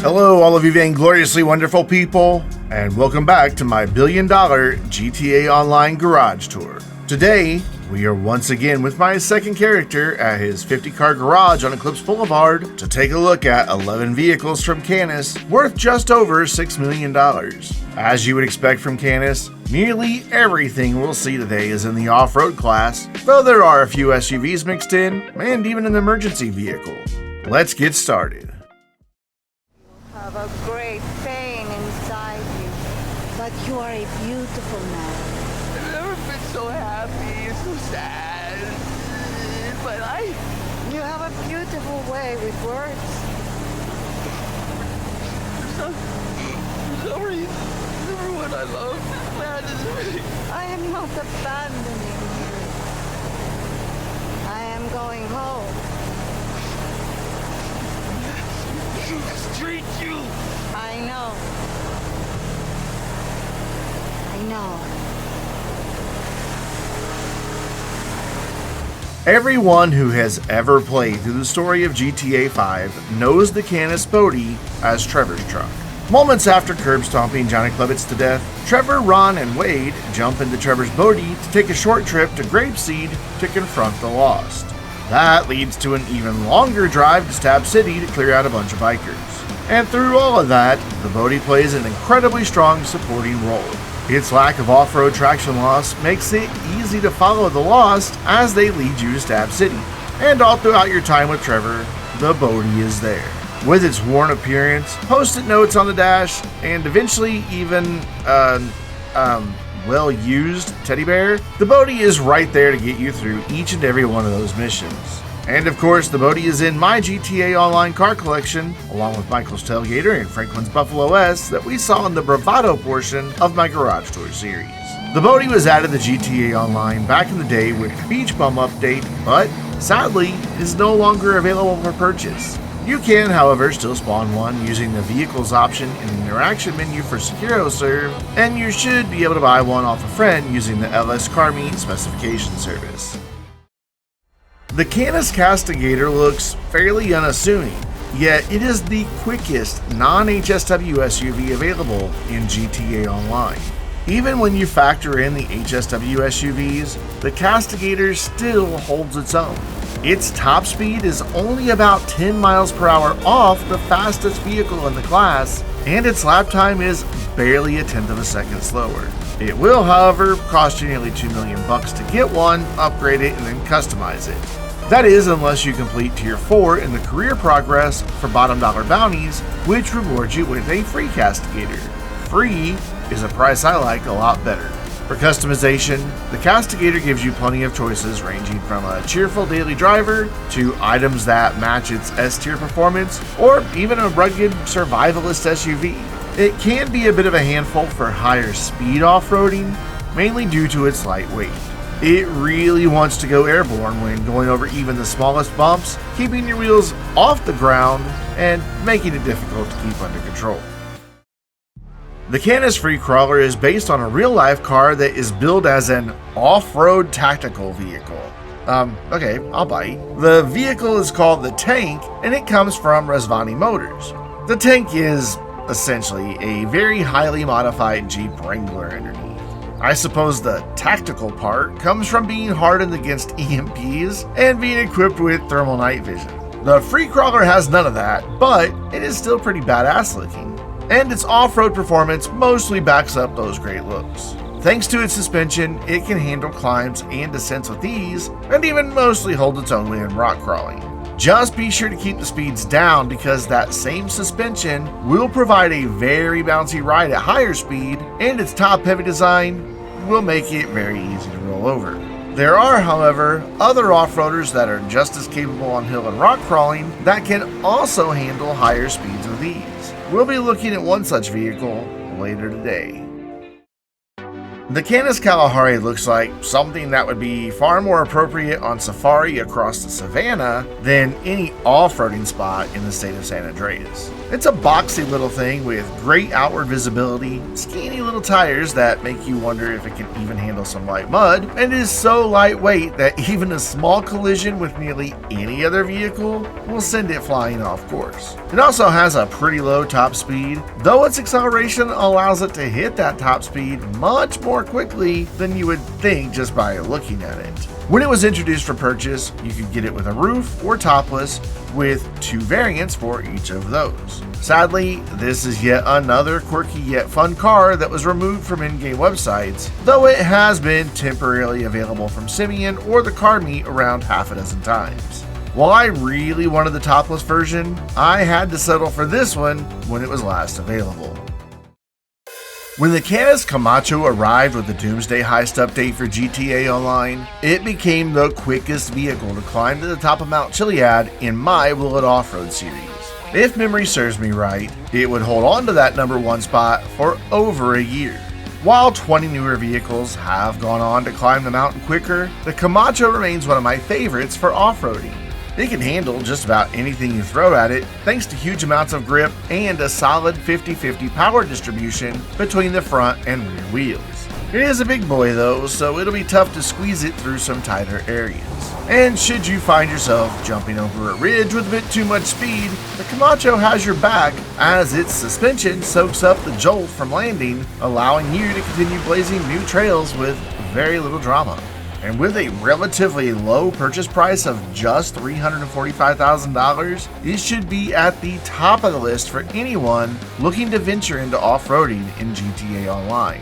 Hello, all of you vaingloriously wonderful people, and welcome back to my $1 billion GTA Online Garage Tour. Today, we are once again with my second character at his 50-car garage on Eclipse Boulevard to take a look at 11 vehicles from Canis worth just over $6 million. As you would expect from Canis, nearly everything we'll see today is in the off-road class, though there are a few SUVs mixed in, and even an emergency vehicle. Let's get started. Have a great pain inside you, but you are a beautiful man. I've never been so happy, so sad in my life. You have a beautiful way with words. For some reason, everyone I love abandons me. I am not abandoning you. I am going home. Street you! I know. Everyone who has ever played through the story of GTA 5 knows the Canis Bodhi as Trevor's truck. Moments after curb stomping Johnny Klebitz to death, Trevor, Ron, and Wade jump into Trevor's Bodhi to take a short trip to Grapeseed to confront the Lost. That leads to an even longer drive to Stab City to clear out a bunch of bikers. And through all of that, the Bodhi plays an incredibly strong supporting role. Its lack of off-road traction loss makes it easy to follow the Lost as they lead you to Stab City. And all throughout your time with Trevor, the Bodhi is there. With its worn appearance, post-it notes on the dash, and eventually even well-used teddy bear, the Bodhi is right there to get you through each and every one of those missions. And of course, the Bodhi is in my GTA Online car collection, along with Michael's Tailgater and Franklin's Buffalo S that we saw in the Bravado portion of my Garage Tour series. The Bodhi was added to GTA Online back in the day with the Beach Bum update, but sadly, is no longer available for purchase. You can, however, still spawn one using the Vehicles option in the Interaction menu for Securo Serve, and you should be able to buy one off a friend using the LS Car Meet specification service. The Canis Castigator looks fairly unassuming, yet it is the quickest non-HSW SUV available in GTA Online. Even when you factor in the HSW SUVs, the Castigator still holds its own. Its top speed is only about 10 miles per hour off the fastest vehicle in the class, and its lap time is barely a tenth of a second slower. It will, however, cost you nearly $2 million to get one, upgrade it, and then customize it. That is, unless you complete Tier 4 in the career progress for bottom dollar bounties, which rewards you with a free Castigator. Free is a price I like a lot better. For customization, the Castigator gives you plenty of choices ranging from a cheerful daily driver to items that match its S-tier performance, or even a rugged survivalist SUV. It can be a bit of a handful for higher speed off-roading, mainly due to its light weight. It really wants to go airborne when going over even the smallest bumps, keeping your wheels off the ground and making it difficult to keep under control. The Canis Freecrawler is based on a real-life car that is billed as an off-road tactical vehicle. Okay, I'll bite. The vehicle is called the Tank, and it comes from Resvani Motors. The Tank is essentially a very highly modified Jeep Wrangler underneath. I suppose the tactical part comes from being hardened against EMPs and being equipped with thermal night vision. The Freecrawler has none of that, but it is still pretty badass looking, and its off-road performance mostly backs up those great looks. Thanks to its suspension, it can handle climbs and descents with ease, and even mostly hold its own when rock crawling. Just be sure to keep the speeds down because that same suspension will provide a very bouncy ride at higher speed, and its top-heavy design will make it very easy to roll over. There are, however, other off-roaders that are just as capable on hill and rock crawling that can also handle higher speeds with ease. We'll be looking at one such vehicle later today. The Canis Kalahari looks like something that would be far more appropriate on safari across the savannah than any off-roading spot in the state of San Andreas. It's a boxy little thing with great outward visibility, skinny little tires that make you wonder if it can even handle some light mud, and is so lightweight that even a small collision with nearly any other vehicle will send it flying off course. It also has a pretty low top speed, though its acceleration allows it to hit that top speed much more quickly than you would think just by looking at it. When it was introduced for purchase, you could get it with a roof or topless, with 2 variants for each of those. Sadly, this is yet another quirky yet fun car that was removed from in-game websites, though it has been temporarily available from Simeon or the car meet around half a dozen times. While I really wanted the topless version, I had to settle for this one when it was last available. When the Canis Camacho arrived with the Doomsday Heist update for GTA Online, it became the quickest vehicle to climb to the top of Mount Chiliad in my Will It Off-Road series. If memory serves me right, it would hold on to that #1 spot for over a year. While 20 newer vehicles have gone on to climb the mountain quicker, the Camacho remains one of my favorites for off-roading. It can handle just about anything you throw at it thanks to huge amounts of grip and a solid 50-50 power distribution between the front and rear wheels. It is a big boy though, so it'll be tough to squeeze it through some tighter areas. And should you find yourself jumping over a ridge with a bit too much speed, the Camacho has your back as its suspension soaks up the jolt from landing, allowing you to continue blazing new trails with very little drama. And with a relatively low purchase price of just $345,000, it should be at the top of the list for anyone looking to venture into off-roading in GTA Online.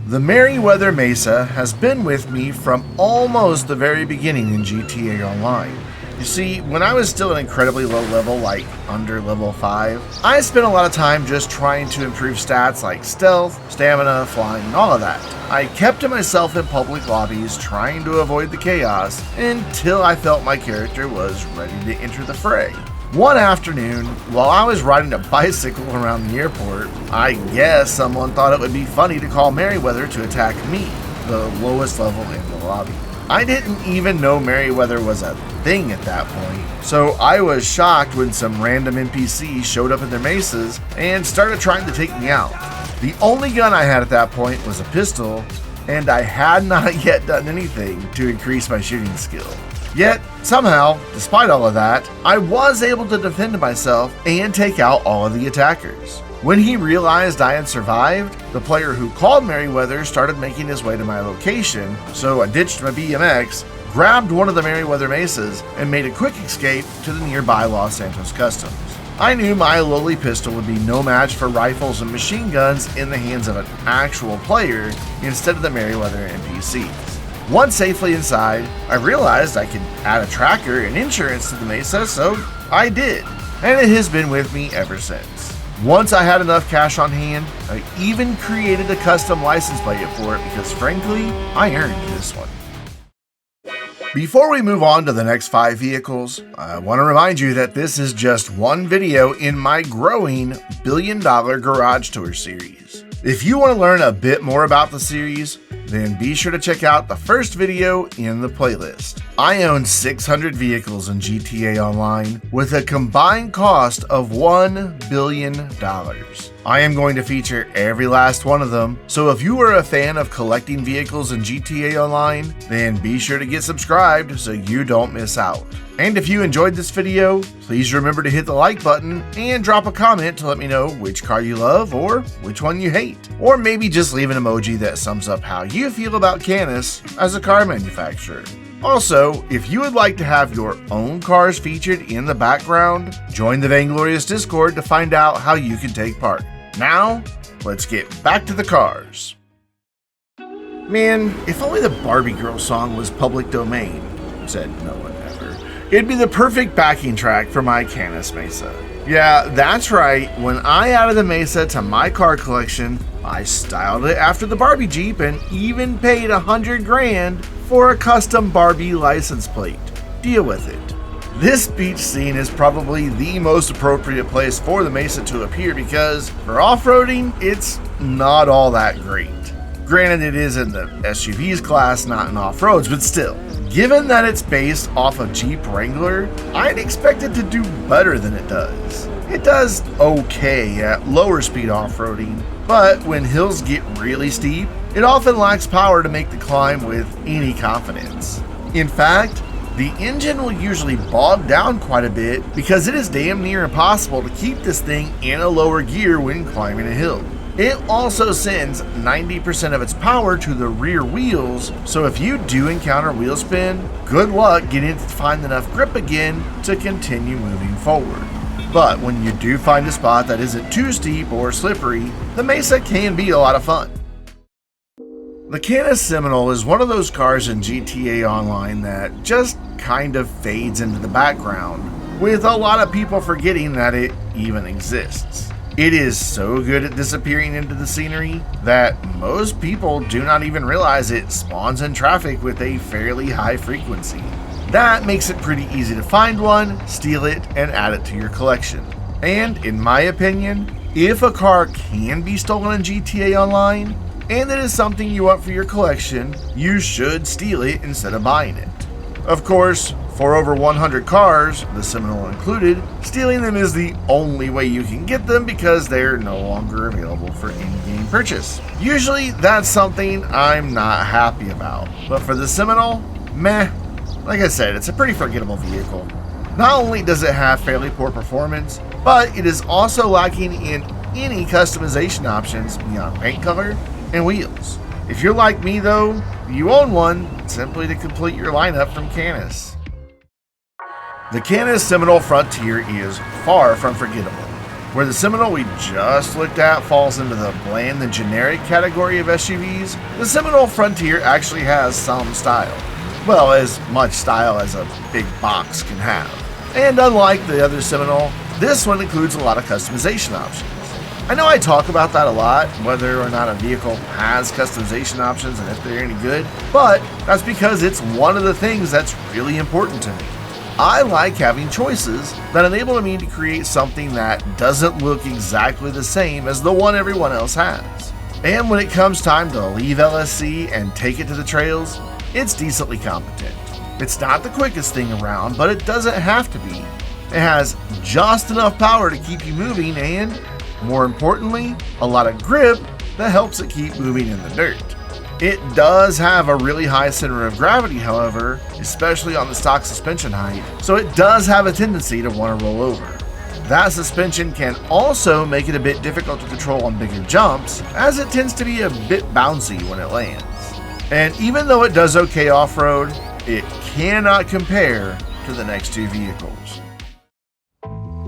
The Merryweather Mesa has been with me from almost the very beginning in GTA Online. You see, when I was still an incredibly low level, like under level 5, I spent a lot of time just trying to improve stats like stealth, stamina, flying, and all of that. I kept to myself in public lobbies trying to avoid the chaos until I felt my character was ready to enter the fray. One afternoon, while I was riding a bicycle around the airport, I guess someone thought it would be funny to call Merryweather to attack me, the lowest level in the lobby. I didn't even know Merryweather was a thing at that point, so I was shocked when some random NPC showed up in their mesas and started trying to take me out. The only gun I had at that point was a pistol, and I had not yet done anything to increase my shooting skill. Yet, somehow, despite all of that, I was able to defend myself and take out all of the attackers. When he realized I had survived, the player who called Merryweather started making his way to my location, so I ditched my BMX, grabbed one of the Merryweather Mesas, and made a quick escape to the nearby Los Santos Customs. I knew my lowly pistol would be no match for rifles and machine guns in the hands of an actual player instead of the Merryweather NPCs. Once safely inside, I realized I could add a tracker and insurance to the Mesa, so I did, and it has been with me ever since. Once I had enough cash on hand, I even created a custom license plate for it because frankly, I earned this one. Before we move on to the next 5 vehicles, I want to remind you that this is just one video in my growing $1 billion garage tour series. If you want to learn a bit more about the series, then be sure to check out the first video in the playlist. I own 600 vehicles in GTA Online with a combined cost of $1 billion. I am going to feature every last one of them, so if you are a fan of collecting vehicles in GTA Online, then be sure to get subscribed so you don't miss out. And if you enjoyed this video, please remember to hit the like button and drop a comment to let me know which car you love or which one you hate. Or maybe just leave an emoji that sums up how you feel about Canis as a car manufacturer. Also, if you would like to have your own cars featured in the background, join the Vainglorious Discord to find out how you can take part. Now, let's get back to the cars. Man, if only the Barbie Girl song was public domain, said no one ever. It'd be the perfect backing track for my Canis Mesa. Yeah, that's right, when I added the Mesa to my car collection, I styled it after the Barbie Jeep and even paid $100 grand for a custom Barbie license plate. Deal with it. This beach scene is probably the most appropriate place for the Mesa to appear because for off-roading, it's not all that great. Granted, it is in the SUVs class, not in off-roads, but still. Given that it's based off of Jeep Wrangler, I'd expect it to do better than it does. It does okay at lower speed off-roading, but when hills get really steep, it often lacks power to make the climb with any confidence. In fact, the engine will usually bog down quite a bit because it is damn near impossible to keep this thing in a lower gear when climbing a hill. It also sends 90% of its power to the rear wheels, so if you do encounter wheel spin, good luck getting it to find enough grip again to continue moving forward. But when you do find a spot that isn't too steep or slippery, the Mesa can be a lot of fun. The Canis Seminole is one of those cars in GTA Online that just kind of fades into the background, with a lot of people forgetting that it even exists. It is so good at disappearing into the scenery that most people do not even realize it spawns in traffic with a fairly high frequency. That makes it pretty easy to find one, steal it, and add it to your collection. And in my opinion, if a car can be stolen in GTA Online, and it is something you want for your collection, you should steal it instead of buying it. Of course, for over 100 cars, the Seminole included, stealing them is the only way you can get them because they're no longer available for in-game purchase. Usually, that's something I'm not happy about, but for the Seminole, meh. Like I said, it's a pretty forgettable vehicle. Not only does it have fairly poor performance, but it is also lacking in any customization options beyond paint color and wheels. If you're like me though, you own one simply to complete your lineup from Canis. The Canis Seminole Frontier is far from forgettable. Where the Seminole we just looked at falls into the bland and generic category of SUVs, the Seminole Frontier actually has some style. Well, as much style as a big box can have. And unlike the other Seminole, this one includes a lot of customization options. I know I talk about that a lot, whether or not a vehicle has customization options and if they're any good, but that's because it's one of the things that's really important to me. I like having choices that enable me to create something that doesn't look exactly the same as the one everyone else has. And when it comes time to leave LSC and take it to the trails, it's decently competent. It's not the quickest thing around, but it doesn't have to be. It has just enough power to keep you moving and, more importantly, a lot of grip that helps it keep moving in the dirt. It does have a really high center of gravity, however, especially on the stock suspension height, so it does have a tendency to want to roll over. That suspension can also make it a bit difficult to control on bigger jumps, as it tends to be a bit bouncy when it lands. And even though it does okay off-road, it cannot compare to the next two vehicles.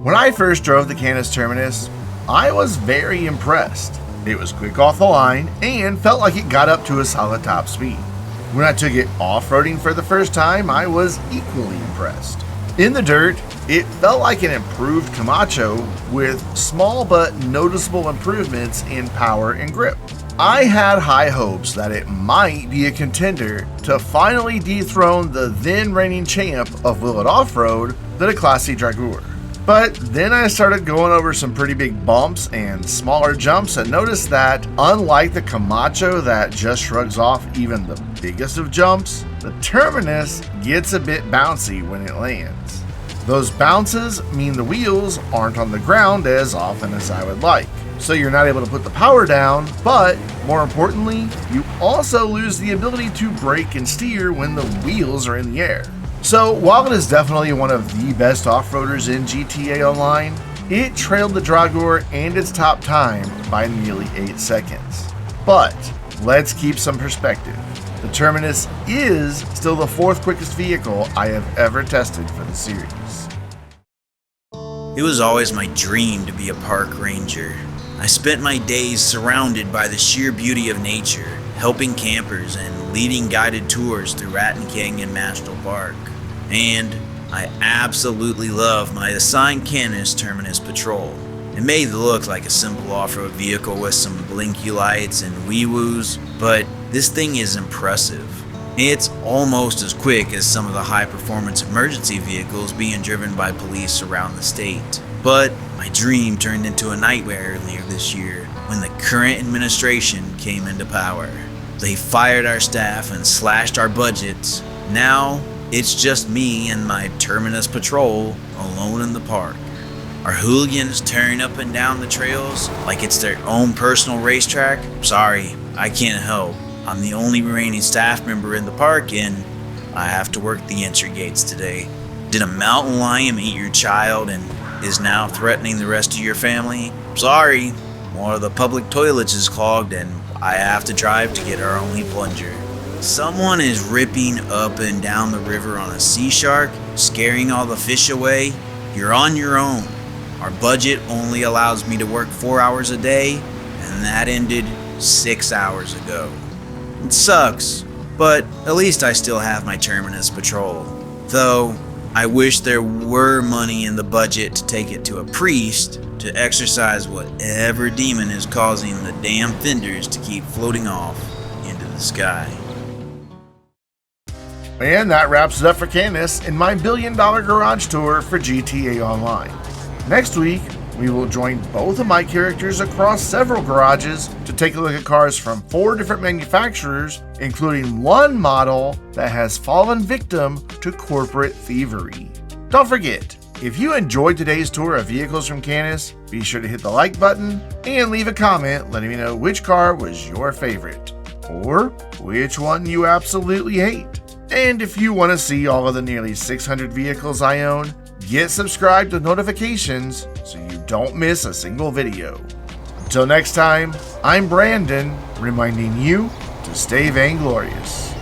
When I first drove the Canis Terminus, I was very impressed. It was quick off the line and felt like it got up to a solid top speed. When I took it off-roading for the first time, I was equally impressed. In the dirt, it felt like an improved Kamacho with small but noticeable improvements in power and grip. I had high hopes that it might be a contender to finally dethrone the then reigning champ of Will It Off-Road, the Classy Dragoor. But then I started going over some pretty big bumps and smaller jumps and noticed that, unlike the Kamacho that just shrugs off even the biggest of jumps, the Terminus gets a bit bouncy when it lands. Those bounces mean the wheels aren't on the ground as often as I would like, so you're not able to put the power down, but more importantly, you also lose the ability to brake and steer when the wheels are in the air. So while it is definitely one of the best off-roaders in GTA Online, it trailed the Dragoor and its top time by nearly 8 seconds. But let's keep some perspective. The Terminus is still the 4th quickest vehicle I have ever tested for the series. It was always my dream to be a park ranger. I spent my days surrounded by the sheer beauty of nature, helping campers and leading guided tours through Raton Canyon National Park. And I absolutely love my assigned Canis Terminus Patrol. It may look like a simple off-road vehicle with some blinky lights and wee-woos, but this thing is impressive. It's almost as quick as some of the high-performance emergency vehicles being driven by police around the state. But my dream turned into a nightmare earlier this year when the current administration came into power. They fired our staff and slashed our budgets. Now, it's just me and my Terminus patrol alone in the park. Our hooligans tearing up and down the trails like it's their own personal racetrack? Sorry, I can't help. I'm the only remaining staff member in the park and I have to work the entry gates today. Did a mountain lion eat your child and is now threatening the rest of your family? Sorry, one of the public toilets is clogged and I have to drive to get our only plunger. Someone is ripping up and down the river on a sea shark, scaring all the fish away. You're on your own. Our budget only allows me to work 4 hours a day, and that ended 6 hours ago. It sucks, but at least I still have my Terminus patrol. Though, I wish there were money in the budget to take it to a priest to exorcise whatever demon is causing the damn fenders to keep floating off into the sky. And that wraps it up for Canis and my $1 billion garage tour for GTA Online. Next week, we will join both of my characters across several garages to take a look at cars from 4 different manufacturers, including one model that has fallen victim to corporate thievery. Don't forget, if you enjoyed today's tour of vehicles from Canis, be sure to hit the like button and leave a comment letting me know which car was your favorite, or which one you absolutely hate. And if you want to see all of the nearly 600 vehicles I own, get subscribed with notifications so you don't miss a single video. Until next time, I'm Brandon, reminding you to stay vainglorious.